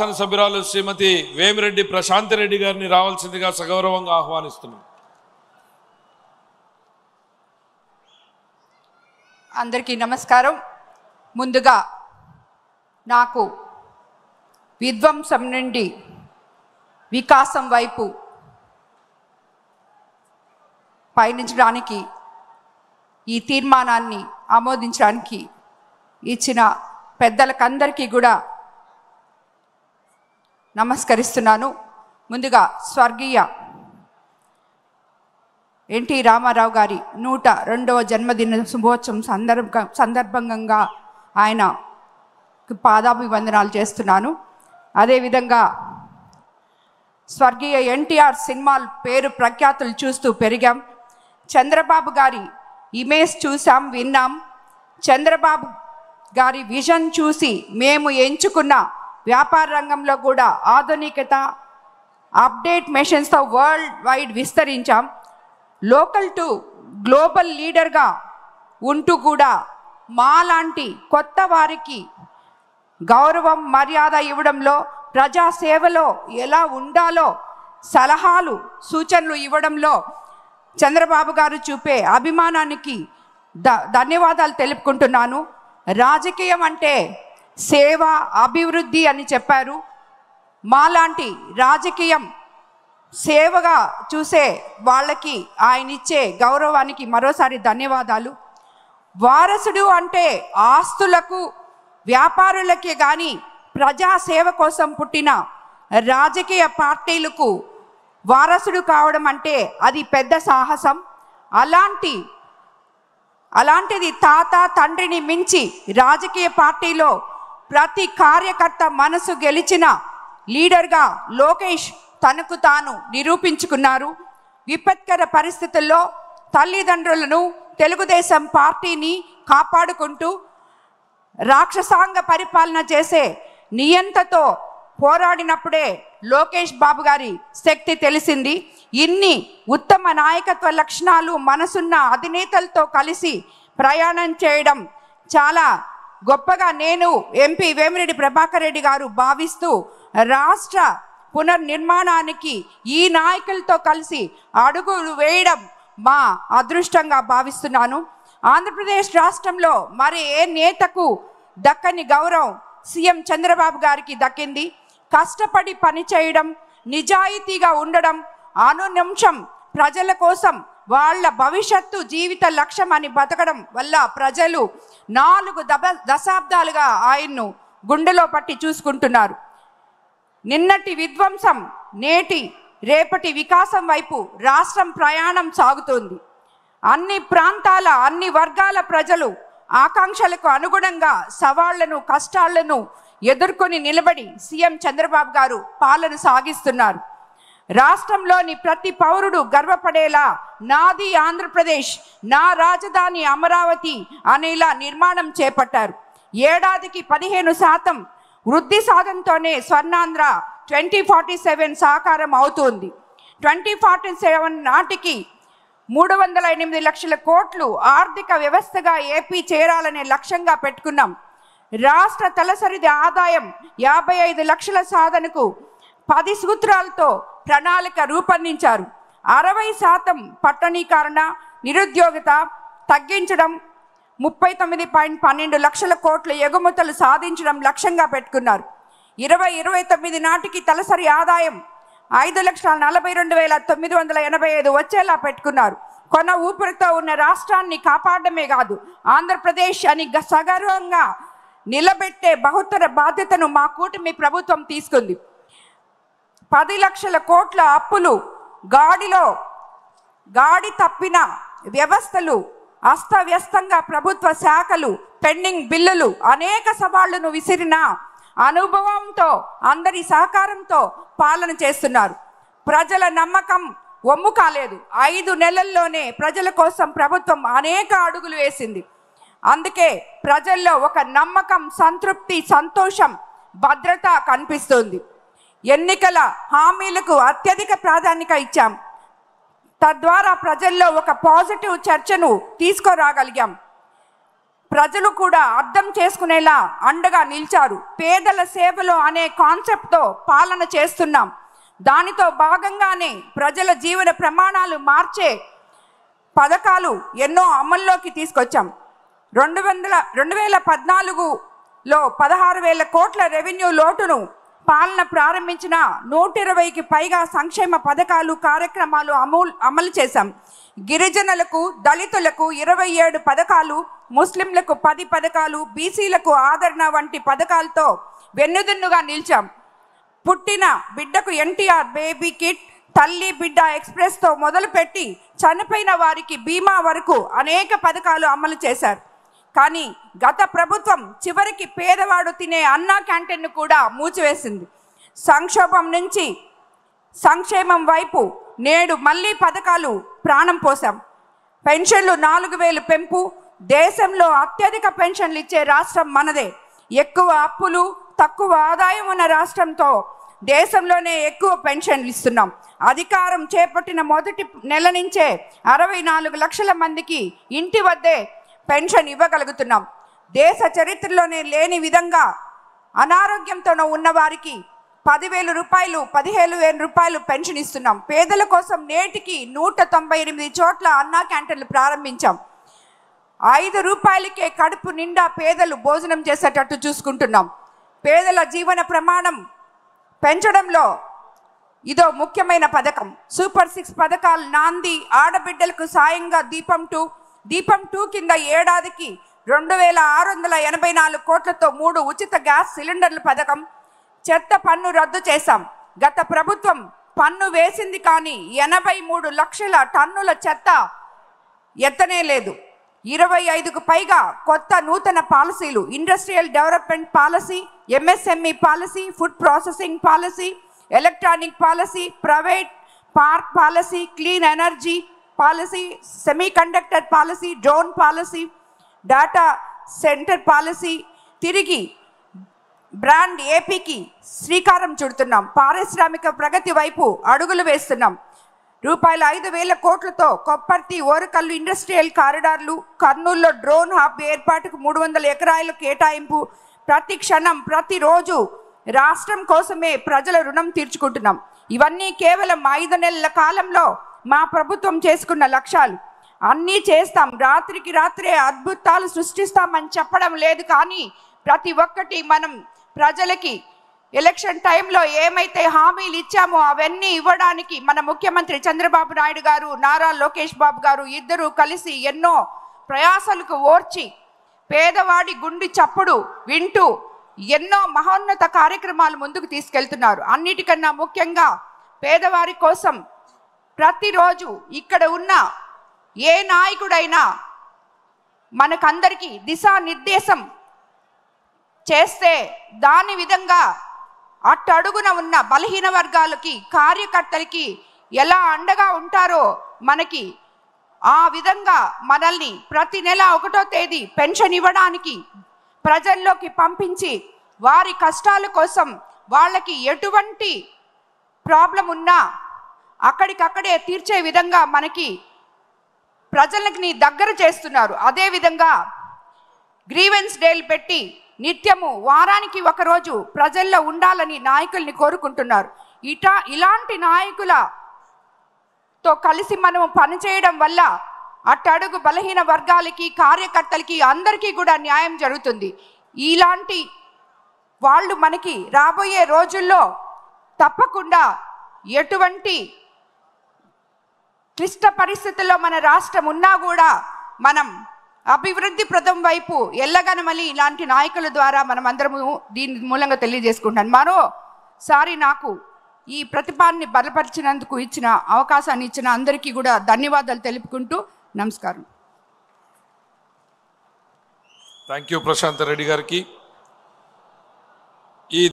శాసనసభ్యురాలు శ్రీమతి వేమిరెడ్డి ప్రశాంతి రెడ్డి గారిని రావాల్సిందిగా సగౌరవంగా ఆహ్వానిస్తున్నాం. అందరికీ నమస్కారం. ముందుగా నాకు విధ్వంసం నుండి వికాసం వైపు పయనించడానికి ఈ తీర్మానాన్ని ఆమోదించడానికి ఇచ్చిన పెద్దలకందరికీ కూడా నమస్కరిస్తున్నాను. ముందుగా స్వర్గీయ ఎన్టీ రామారావు గారి 102వ జన్మదిన శుభోత్సవం సందర్భంగా ఆయన పాదాభివందనాలు చేస్తున్నాను. అదేవిధంగా స్వర్గీయ ఎన్టీఆర్ సినిమాలు పేరు ప్రఖ్యాతులు చూస్తూ పెరిగాం. చంద్రబాబు గారి ఇమేజ్ చూసాం, విన్నాం. చంద్రబాబు గారి విజన్ చూసి మేము ఎంచుకున్న వ్యాపార రంగంలో కూడా ఆధునికత, అప్డేట్ మెషిన్స్తో వరల్డ్ వైడ్ విస్తరించాం. లోకల్ టు గ్లోబల్ లీడర్గా ఉంటూ కూడా మాలాంటి కొత్త వారికి గౌరవం, మర్యాద ఇవ్వడంలో, ప్రజాసేవలో ఎలా ఉండాలో సలహాలు, సూచనలు ఇవ్వడంలో చంద్రబాబు గారు చూపే అభిమానానికి ధన్యవాదాలు తెలుపుకుంటున్నాను. రాజకీయం అంటే సేవ, అభివృద్ధి అని చెప్పారు. మాలాంటి రాజకీయం సేవగా చూసే వాళ్ళకి ఆయన ఇచ్చే గౌరవానికి మరోసారి ధన్యవాదాలు. వారసుడు అంటే ఆస్తులకు, వ్యాపారులకే కానీ ప్రజాసేవ కోసం పుట్టిన రాజకీయ పార్టీలకు వారసుడు కావడం అంటే అది పెద్ద సాహసం. అలాంటిది తాత తండ్రిని మించి రాజకీయ పార్టీలో ప్రతి కార్యకర్త మనసు గెలిచిన లీడర్గా లోకేష్ తనకు తాను నిరూపించుకున్నారు. విపత్కర పరిస్థితుల్లో తల్లిదండ్రులను, తెలుగుదేశం పార్టీని కాపాడుకుంటూ రాక్షసాంగ పరిపాలన చేసే నియంతతో పోరాడినప్పుడే లోకేష్ బాబు గారి శక్తి తెలిసింది. ఇన్ని ఉత్తమ నాయకత్వ లక్షణాలు మనసున్న అధినేతలతో కలిసి ప్రయాణం చేయడం చాలా గొప్పగా నేను ఎంపీ వేమిరెడ్డి ప్రభాకర్ రెడ్డి గారు భావిస్తూ రాష్ట్ర పునర్నిర్మాణానికి ఈ నాయకులతో కలిసి అడుగులు వేయడం మా అదృష్టంగా భావిస్తున్నాను. ఆంధ్రప్రదేశ్ రాష్ట్రంలో మరి ఏ నేతకు దక్కని గౌరవం సీఎం చంద్రబాబు గారికి దక్కింది. కష్టపడి పనిచేయడం, నిజాయితీగా ఉండడం, అనునిమిషం ప్రజల కోసం వాళ్ళ భవిష్యత్తు జీవిత లక్ష్యం అని బతకడం వల్ల ప్రజలు 4 దశాబ్దాలుగా ఆయన్ను గుండెలో పట్టి చూసుకుంటున్నారు. నిన్నటి విధ్వంసం నేటి రేపటి వికాసం వైపు రాష్ట్రం ప్రయాణం సాగుతోంది. అన్ని ప్రాంతాల, అన్ని వర్గాల ప్రజలు ఆకాంక్షలకు అనుగుణంగా సవాళ్లను, కష్టాలను ఎదుర్కొని నిలబడి సీఎం చంద్రబాబు గారు పాలన సాగిస్తున్నారు. రాష్ట్రంలోని ప్రతి పౌరుడు గర్వపడేలా నాది ఆంధ్రప్రదేశ్, నా రాజధాని అమరావతి అనేలా నిర్మాణం చేపట్టారు. ఏడాదికి 15% వృద్ధి సాధనతోనే స్వర్ణాంధ్ర 2047 సాకారం అవుతుంది. 2047 నాటికి 308 లక్షల కోట్లు ఆర్థిక వ్యవస్థగా ఏపీ చేరాలనే లక్ష్యంగా పెట్టుకున్నాం. రాష్ట్ర తలసరి ఆదాయం 55 లక్షల సాధనకు 10 సూత్రాలతో ప్రణాళిక రూపొందించారు. 60% పట్టణీకరణ, నిరుద్యోగత తగ్గించడం, 39.12 లక్షల కోట్ల ఎగుమతులు సాధించడం లక్ష్యంగా పెట్టుకున్నారు. 2029 నాటికి తలసరి ఆదాయం 5,42,985 వచ్చేలా పెట్టుకున్నారు. కొన ఊపిరితో ఉన్న రాష్ట్రాన్ని కాపాడమే కాదు, ఆంధ్రప్రదేశ్ అని సగర్వంగా నిలబెట్టే బహుతర బాధ్యతను మా కూటమి ప్రభుత్వం తీసుకుంది. 10 లక్షల కోట్ల అప్పులు, గాడి తప్పిన వ్యవస్థలు, అస్తవ్యస్తంగా ప్రభుత్వ శాఖలు, పెండింగ్ బిల్లులు, అనేక సవాళ్లను విసిరిన అనుభవంతో, అందరి సహకారంతో పాలన చేస్తున్నారు. ప్రజల నమ్మకం ఒమ్ము కాలేదు. 5 నెలల్లోనే ప్రజల కోసం ప్రభుత్వం అనేక అడుగులు వేసింది. అందుకే ప్రజల్లో ఒక నమ్మకం, సంతృప్తి, సంతోషం, భద్రత కనిపిస్తుంది. ఎన్నికల హామీలకు అత్యధిక ప్రాధాన్యత ఇచ్చాం. తద్వారా ప్రజల్లో ఒక పాజిటివ్ చర్చను తీసుకురాగలిగాం. ప్రజలు కూడా అర్థం చేసుకునేలా అండగా నిలిచారు. పేదల సేవలో అనే కాన్సెప్ట్తో పాలన చేస్తున్నాం. దానితో భాగంగానే ప్రజల జీవన ప్రమాణాలు మార్చే పథకాలు ఎన్నో అమల్లోకి తీసుకొచ్చాం. 2014లో 16,000 కోట్ల రెవెన్యూ లోటును పాలన ప్రారంభించిన 120కి పైగా సంక్షేమ పథకాలు కార్యక్రమాలు అమలు చేశాం. గిరిజనులకు, దళితులకు 27 పథకాలు, ముస్లింలకు 10 పథకాలు, బీసీలకు ఆదరణ వంటి పథకాలతో వెన్నుదన్నుగా నిలిచాం. పుట్టిన బిడ్డకు ఎన్టీఆర్ బేబీ కిట్, తల్లి బిడ్డ ఎక్స్ప్రెస్తో మొదలుపెట్టి చనిపోయిన వారికి బీమా వరకు అనేక పథకాలు అమలు చేశారు. కానీ గత ప్రభుత్వం చివరికి పేదవాడు తినే అన్నా క్యాంటీన్ను కూడా మూసివేసింది. సంక్షోభం నుంచి సంక్షేమం వైపు నేడు మళ్ళీ పథకాలు ప్రాణం పోసాం. పెన్షన్లు 4,000 పెంపు. దేశంలో అత్యధిక పెన్షన్లు ఇచ్చే రాష్ట్రం మనదే. ఎక్కువ అప్పులు, తక్కువ ఆదాయం ఉన్న రాష్ట్రంతో దేశంలోనే ఎక్కువ పెన్షన్లు ఇస్తున్నాం. అధికారం చేపట్టిన మొదటి నెల నుంచే 64 లక్షల మందికి ఇంటి వద్దే పెన్షన్ ఇవ్వగలుగుతున్నాం. దేశ చరిత్రలోనే లేని విధంగా అనారోగ్యంతో ఉన్న వారికి 10,000 రూపాయలు, 15,000 రూపాయలు పెన్షన్ ఇస్తున్నాం. పేదల కోసం నేటికి 198 చోట్ల అన్నా క్యాంటీన్లు ప్రారంభించాం. 5 రూపాయలకే కడుపు నిండా పేదలు భోజనం చేసేటట్టు చూసుకుంటున్నాం. పేదల జీవన ప్రమాణం పెంచడంలో ఇదో ముఖ్యమైన పథకం. సూపర్ 6 పథకాలు నాంది. ఆడబిడ్డలకు సాయంగా దీపం 2 కింద ఏడాదికి 2,684 కోట్లతో 3 ఉచిత గ్యాస్ సిలిండర్ల పథకం. చెత్త పన్ను రద్దు చేశాం. గత ప్రభుత్వం పన్ను వేసింది కానీ 83 లక్షల టన్నుల చెత్త ఎత్తనే లేదు. 25కు పైగా కొత్త నూతన పాలసీలు, industrial development policy, MSME policy, food processing policy, electronic policy, private park policy, clean energy policy, semiconductor policy, drone policy, data centre policy, తిరిగి బ్రాండ్ ఏపీకి శ్రీకారం చుడుతున్నాం. పారిశ్రామిక ప్రగతి వైపు అడుగులు వేస్తున్నాం. ₹5,000 కోట్లతో కొప్పర్తి, ఓరకల్లు ఇండస్ట్రియల్ కారిడార్లు, కర్నూలులో డ్రోన్ హబ్ ఏర్పాటుకు 300 ఎకరాల కేటాయింపు. ప్రతి క్షణం, ప్రతిరోజు రాష్ట్రం కోసమే ప్రజల రుణం తీర్చుకుంటున్నాం. ఇవన్నీ కేవలం 5 నెలల కాలంలో మా ప్రభుత్వం చేసుకున్న లక్ష్యాలు. అన్నీ చేస్తాం, రాత్రికి రాత్రే అద్భుతాలు సృష్టిస్తామని చెప్పడం లేదు. కానీ ప్రతి ఒక్కటి మనం ప్రజలకి ఎలక్షన్ టైంలో ఏమైతే హామీలు ఇచ్చామో అవన్నీ ఇవ్వడానికి మన ముఖ్యమంత్రి చంద్రబాబు నాయుడు గారు, నారా లోకేష్ బాబు గారు ఇద్దరూ కలిసి ఎన్నో ప్రయాసాలకు ఓర్చి పేదవాడి గుండె చప్పుడు వింటూ ఎన్నో మహోన్నత కార్యక్రమాలు ముందుకు తీసుకెళ్తున్నారు. అన్నిటికన్నా ముఖ్యంగా పేదవారి కోసం ప్రతిరోజు ఇక్కడ ఉన్న ఏ నాయకుడైనా మనకందరికీ దిశానిర్దేశం చేస్తే దాని విధంగా అట్టడుగున ఉన్న బలహీన వర్గాలకి, కార్యకర్తలకి ఎలా అండగా ఉంటారో మనకి ఆ విధంగా మనల్ని ప్రతి నెల 1వ తేదీ పెన్షన్ ఇవ్వడానికి ప్రజల్లోకి పంపించి వారి కష్టాల కోసం వాళ్ళకి ఎటువంటి ప్రాబ్లం ఉన్నా అక్కడికక్కడే తీర్చే విధంగా మనకి ప్రజలకి దగ్గర చేస్తున్నారు. అదేవిధంగా గ్రీవెన్స్ డేలు పెట్టి నిత్యము వారానికి 1 రోజు ప్రజల్లో ఉండాలని నాయకుల్ని కోరుకుంటున్నారు. ఇలాంటి నాయకులతో కలిసి మనము పనిచేయడం వల్ల అట్టడుగు బలహీన వర్గాలకి, కార్యకర్తలకి అందరికీ కూడా న్యాయం జరుగుతుంది. ఇలాంటి వాళ్ళు మనకి రాబోయే రోజుల్లో తప్పకుండా ఎటువంటి క్లిష్ట పరిస్థితుల్లో మన రాష్ట్రం ఉన్నా కూడా మనం అభివృద్ధి ప్రదం వైపు ఎల్లగనమలి ఇలాంటి నాయకుల ద్వారా మనం అందరము దీని మూలంగా తెలియజేసుకుంటాను. మరోసారి నాకు ఈ ప్రతిపాదనని బలపరిచినందుకు ఇచ్చిన అవకాశాన్ని ఇచ్చిన అందరికీ కూడా ధన్యవాదాలు తెలుపుకుంటూ నమస్కారం. థ్యాంక్ యూ ప్రశాంత్ రెడ్డి గారికి.